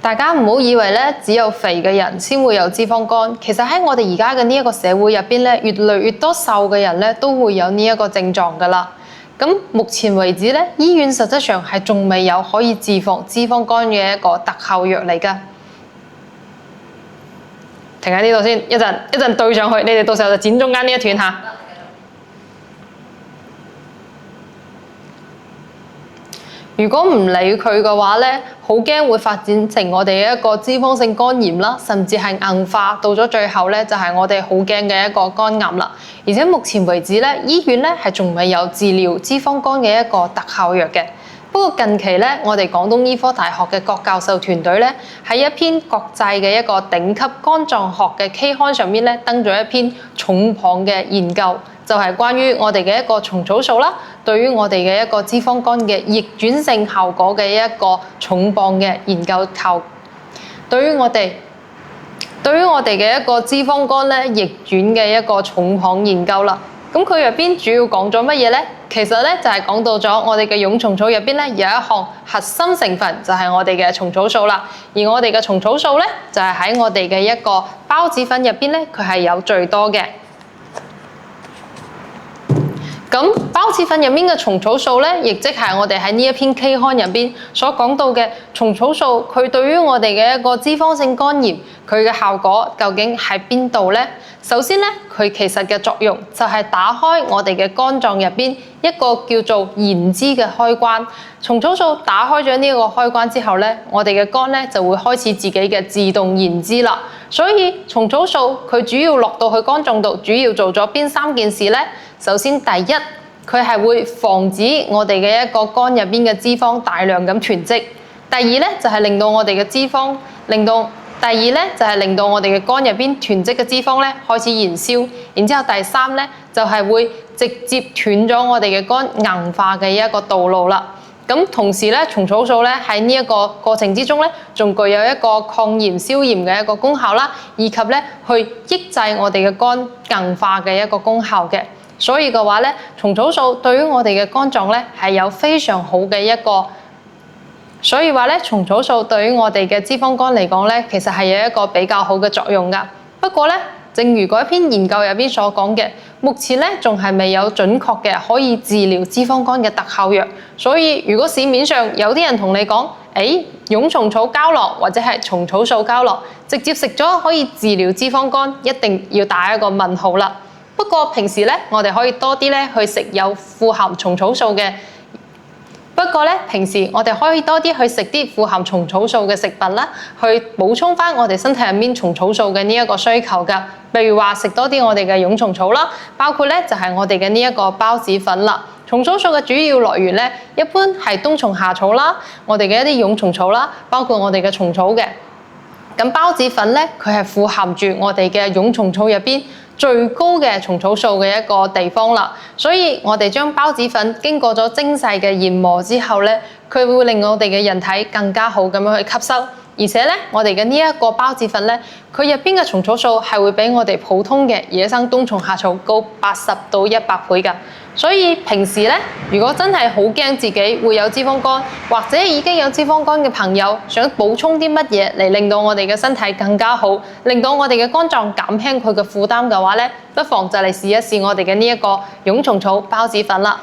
大家唔好以為咧，只有肥嘅人先會有脂肪肝。其實喺我哋而家嘅呢一個社會入邊咧，越嚟越多瘦嘅人咧都會有呢一個症狀㗎啦。咁目前為止咧，醫院實質上係仲未有可以治防脂肪肝嘅一個特效藥嚟㗎。停喺呢度先，一陣對上去，你哋到時候就剪中間呢一段嚇。如果唔理佢嘅話咧，好驚會發展成我哋嘅一個脂肪性肝炎啦，甚至係硬化，到咗最後咧就係我哋好驚嘅一個肝癌啦。而且目前為止咧，醫院咧係仲未有治療脂肪肝嘅一個特效藥嘅。不過近期咧，我哋廣東醫科大學嘅郭教授團隊咧喺一篇國際嘅一個頂級肝臟學嘅期刊上面咧登咗一篇重磅嘅研究，就係關於我哋嘅一個蟲草素啦，對於我哋嘅一個脂肪肝嘅逆轉性效果嘅一個重磅嘅研究對於我哋嘅一個脂肪肝咧逆轉嘅一個重磅研究啦。咁佢入邊主要講咗乜嘢咧？其實咧就係講到咗我哋嘅蛹蟲草入邊咧有一項核心成分就係我哋嘅蟲草素啦。而我哋嘅蟲草素咧就係喺我哋嘅一個孢子粉入邊咧，佢係有最多嘅。咁孢子粉入面嘅蟲草素咧，亦即係我哋喺呢一篇期刊入邊所講到嘅蟲草素，佢對於我哋嘅一個脂肪性肝炎，佢嘅效果究竟喺邊度咧？首先咧，佢其實嘅作用就係打開我哋嘅肝臟入邊一個叫做燃脂嘅開關。蟲草素打開咗呢個開關之後咧，我哋嘅肝咧就會開始自己嘅自動燃脂啦。所以蟲草素佢主要落到去肝臟度，主要做咗邊三件事咧？首先第一，佢係會防止我哋嘅一個肝入邊嘅脂肪大量咁囤積。第二咧就係令到我哋嘅脂肪，第二咧就係令到我哋嘅肝入邊囤積嘅脂肪咧開始燃燒。然之後第三咧就係會直接斷咗我哋嘅肝硬化嘅一個道路啦。咁同時咧，蟲草素咧喺呢一個過程之中咧，仲具有一個抗炎消炎嘅一個功效啦，以及咧去抑制我哋嘅肝硬化嘅一個功效嘅。所以嘅話咧，蟲草素對於我哋嘅肝臟咧係有非常好嘅一個，所以話咧，蟲草素對於我哋嘅脂肪肝嚟講咧，其實係有一個比較好嘅作用㗎。不過咧，正如嗰一篇研究入邊所講嘅，目前咧仲係未有準確嘅可以治療脂肪肝嘅特效藥。所以如果市面上有啲人同你講，蛹蟲草膠囊或者係蟲草素膠囊，直接食咗可以治療脂肪肝，一定要打一個問號啦。不過平時咧，我哋可以多啲咧去食有富含蟲草素嘅。不過咧，平時我哋可以多啲去食啲富含蟲草素嘅食品啦，去補充翻我哋身體入面蟲草素嘅呢一個需求㗎。譬如話食多啲我哋嘅蛹蟲草啦，包括咧就係我哋嘅呢一個孢子粉啦。蟲草素嘅主要來源咧，一般係冬蟲夏草啦，我哋嘅一啲蛹蟲草啦，包括我哋嘅蟲草嘅。咁孢子粉咧，佢係富含住我哋嘅蛹蟲草入邊最高嘅蟲草素嘅一個地方啦，所以我哋將孢子粉經過咗精細嘅研磨之後咧，佢會令我哋嘅人體更加好咁樣去吸收，而且咧我哋嘅呢一個孢子粉咧，佢入邊嘅蟲草素係會比我哋普通嘅野生冬蟲夏草高80到100倍㗎。所以平時咧，如果真係好驚自己會有脂肪肝，或者已經有脂肪肝嘅朋友，想補充啲乜嘢嚟令到我哋嘅身體更加好，令到我哋嘅肝臟減輕佢嘅負擔嘅話咧，不妨就嚟試一試我哋嘅呢一個蛹蟲草孢子粉啦。